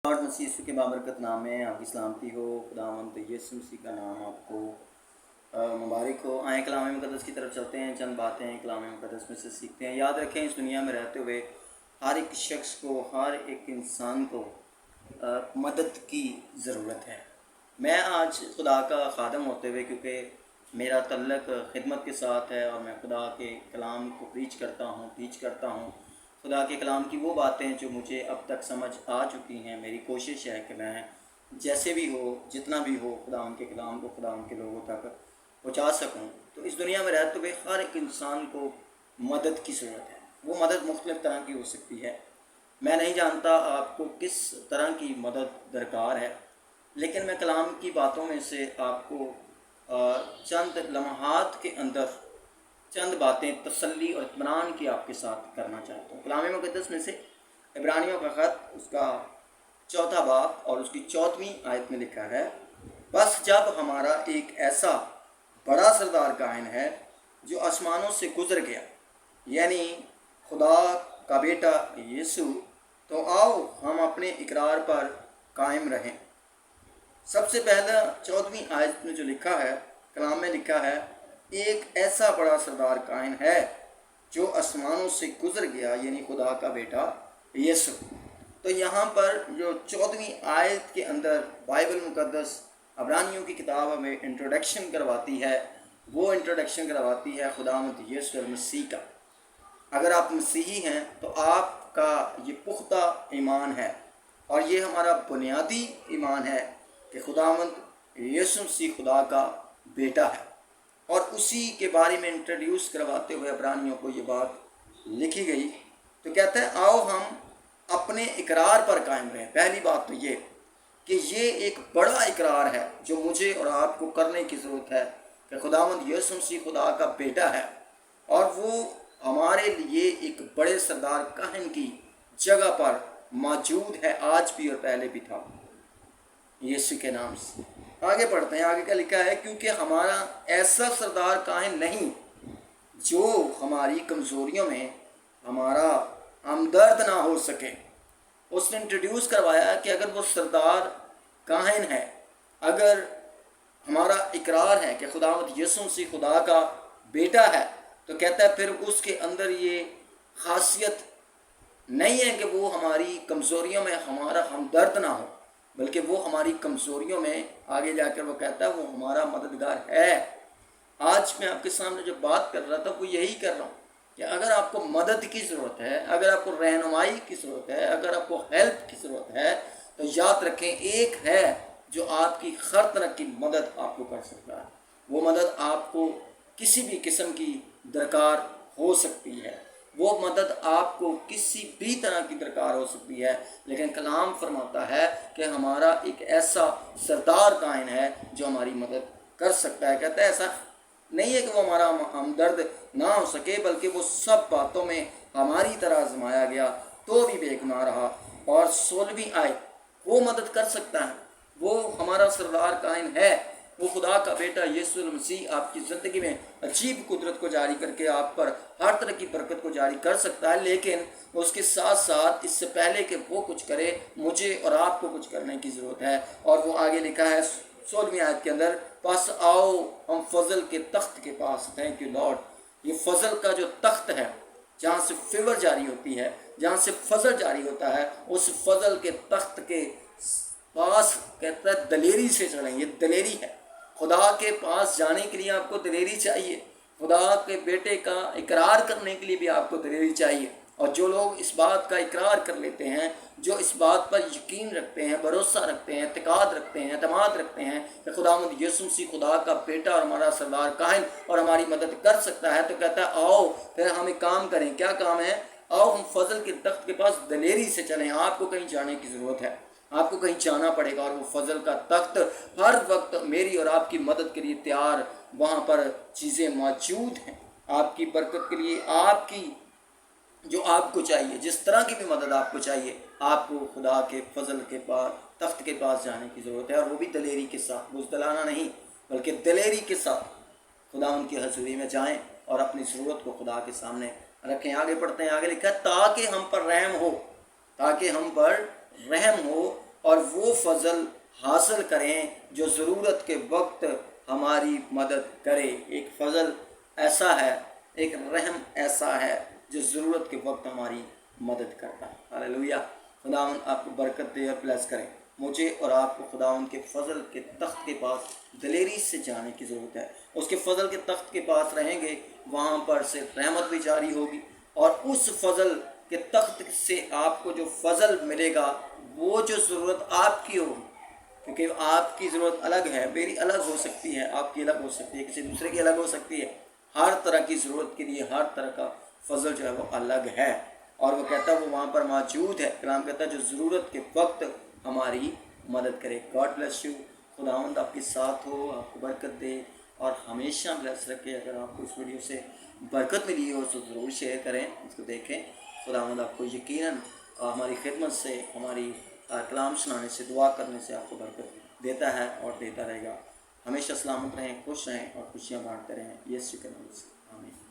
Lord मसीह यीशु के बाबरकत नाम में आपकी सलामती हो। खुदावंद यीशु मसीह का नाम आपको मुबारक हो। आए कलाम मुक़द्दस की तरफ चलते हैं, चंद बातें कलाम मुक़द्दस में से सीखते हैं। याद रखें, इस दुनिया में रहते हुए हर एक शख्स को, हर एक इंसान को मदद की ज़रूरत है। मैं आज खुदा का खादम होते हुए, क्योंकि मेरा तल्लक खिदमत के साथ है और मैं खुदा के कलाम को टीच करता हूँ खुदा के कलाम की वो बातें जो मुझे अब तक समझ आ चुकी हैं। मेरी कोशिश है कि मैं जैसे भी हो, जितना भी हो, खुदा के कलाम को खुदा के लोगों तक पहुँचा सकूँ। तो इस दुनिया में रहते हुए हर एक इंसान को मदद की ज़रूरत है। वो मदद मुख्तलिफ़ तरह की हो सकती है। मैं नहीं जानता आपको किस तरह की मदद दरकार है, लेकिन मैं कलाम की बातों में से आपको चंद लम्हात के अंदर चंद बातें तसल्ली और इत्मीनान की आपके साथ करना चाहता हूँ। कलाम मुक़द्दस में से इब्रानियों का ख़त, उसका 4 बाब और उसकी 4वीं आयत में लिखा है, बस जब हमारा एक ऐसा बड़ा सरदार कायन है जो आसमानों से गुज़र गया, यानी खुदा का बेटा यीशु, तो आओ हम अपने इकरार पर कायम रहें। सबसे पहला 14वीं आयत में जो लिखा है, कलाम में लिखा है, एक ऐसा बड़ा सरदार कायन है जो आसमानों से गुज़र गया, यानी खुदा का बेटा यीशु। तो यहाँ पर जो 14वीं आयत के अंदर बाइबल मुक़द्दस इब्रानियों की किताब हमें इंट्रोडक्शन करवाती है, वो इंट्रोडक्शन करवाती है खुदावंद यीशु मसीह का। अगर आप मसीही हैं तो आपका ये पुख्ता ईमान है और ये हमारा बुनियादी ईमान है कि खुदावंद यीशु मसीह खुदा का बेटा है। और उसी के बारे में इंट्रोड्यूस करवाते हुए इब्रानियों को ये बात लिखी गई। तो कहते हैं, आओ हम अपने इकरार पर कायम रहें। पहली बात तो ये कि ये एक बड़ा इकरार है जो मुझे और आपको करने की ज़रूरत है कि खुदावंद यीशु मसीह खुदा का बेटा है और वो हमारे लिए एक बड़े सरदार काहन की जगह पर मौजूद है, आज भी और पहले भी था, यीशु के नाम से। आगे पढ़ते हैं, आगे क्या लिखा है, क्योंकि हमारा ऐसा सरदार काहन नहीं जो हमारी कमज़ोरियों में हमारा हमदर्द ना हो सके। उसने इंट्रोड्यूस करवाया कि अगर वो सरदार काहन है, अगर हमारा इकरार है कि खुदावंद यीशु मसीह खुदा का बेटा है, तो कहता है फिर उसके अंदर ये खासियत नहीं है कि वो हमारी कमज़ोरियों में हमारा हमदर्द ना हो, बल्कि वो हमारी कमज़ोरियों में आगे जाकर वो कहता है वो हमारा मददगार है। आज मैं आपके सामने जो बात कर रहा था वो यही कर रहा हूँ कि अगर आपको मदद की ज़रूरत है, अगर आपको रहनुमाई की ज़रूरत है, अगर आपको हेल्प की ज़रूरत है, तो याद रखें एक है जो आपकी हर तरह की मदद आपको कर सकता है। वो मदद आपको किसी भी किस्म की दरकार हो सकती है, वो मदद आपको किसी भी तरह की दरकार हो सकती है, लेकिन कलाम फरमाता है कि हमारा एक ऐसा सरदार कायन है जो हमारी मदद कर सकता है। कहता है ऐसा नहीं है कि वो हमारा हमदर्द ना हो सके, बल्कि वो सब बातों में हमारी तरह आजमाया गया तो भी बेगुनाह रहा। और 16वीं आयत, वो मदद कर सकता है, वो हमारा सरदार कायन है, वो खुदा का बेटा यीशु मसीह आपकी ज़िंदगी में अजीब कुदरत को जारी करके आप पर हर तरह की बरकत को जारी कर सकता है। लेकिन उसके साथ साथ इससे पहले कि वो कुछ करे, मुझे और आपको कुछ करने की ज़रूरत है। और वो आगे लिखा है 16वीं आयत के अंदर, बस आओ हम फजल के तख्त के पास। Thank you Lord. ये फजल का जो तख्त है, जहाँ से फेवर जारी होती है, जहाँ से फजल जारी होता है, उस फजल के तख्त के पास कहता है दलेरी से चलें। ये दलेरी है। खुदा के पास जाने के लिए आपको दलेरी चाहिए, खुदा के बेटे का इकरार करने के लिए भी आपको दलेरी चाहिए। और जो लोग इस बात का इकरार कर लेते हैं, जो इस बात पर यकीन रखते हैं, भरोसा रखते हैं, इत्तेकाद रखते हैं, एतमाद रखते हैं कि खुदावंद यीशु मसीह खुदा का बेटा और हमारा सरदार कायन और हमारी मदद कर सकता है, तो कहता है आओ फिर हम एक काम करें। क्या काम है? आओ हम फजल के तख्त के पास दलेरी से चलें। आपको कहीं जाने की ज़रूरत है, आपको कहीं जाना पड़ेगा और वो फजल का तख्त हर वक्त मेरी और आपकी मदद के लिए तैयार, वहाँ पर चीज़ें मौजूद हैं आपकी बरकत के लिए। आपकी जो आपको चाहिए, जिस तरह की भी मदद आपको चाहिए, आपको खुदा के फजल के पास, तख्त के पास जाने की ज़रूरत है। और वो भी दलेरी के साथ, बुज़दिलाना नहीं बल्कि दलेरी के साथ खुदा उनकी हज़ूरी में जाएं और अपनी ज़रूरत को खुदा के सामने रखें। आगे पढ़ते हैं, आगे लिखा है, ताकि हम पर रहम हो, ताकि हम पर रहम हो اور وہ فضل حاصل کریں جو ضرورت کے وقت ہماری مدد کرے۔ ایک فضل ایسا ہے، ایک رحم ایسا ہے جو ضرورت کے وقت ہماری مدد کرتا ہے۔ ہاللیلویہ۔ خداوند آپ کو برکت دے اور بلیس کریں۔ مجھے اور آپ کو خداوند کے فضل کے تخت کے پاس دلیری سے جانے کی ضرورت ہے۔ اس کے فضل کے تخت کے پاس رہیں گے، وہاں پر سے رحمت بھی جاری ہوگی، اور اس فضل کے تخت سے آپ کو جو فضل ملے گا وہ جو ضرورت آپ کی ہوگی، کیونکہ آپ کی ضرورت الگ ہے، میری الگ ہو سکتی ہے، آپ کی الگ ہو سکتی ہے، کسی دوسرے کی الگ ہو سکتی ہے۔ ہر طرح کی ضرورت کے لیے ہر طرح کا فضل جو ہے وہ الگ ہے، اور وہ کہتا ہے وہ وہاں پر موجود ہے۔ کلام کہتا ہے جو ضرورت کے وقت ہماری مدد کرے۔ God bless you. خداوند آپ کے ساتھ ہو، آپ کو برکت دے اور ہمیشہ بلیس رکھے۔ اگر آپ کو اس ویڈیو سے برکت ملی ہو تو ضرور شیئر کریں، اس کو دیکھیں۔ خداوند آپ کو یقیناً ہماری خدمت سے، ہماری کلام سنانے سے، دعا کرنے سے آپ کو برکت دیتا ہے اور دیتا رہے گا۔ ہمیشہ سلامت رہیں، خوش رہیں اور خوشیاں بانٹتے رہیں۔ یسوع کے نام سے آمین۔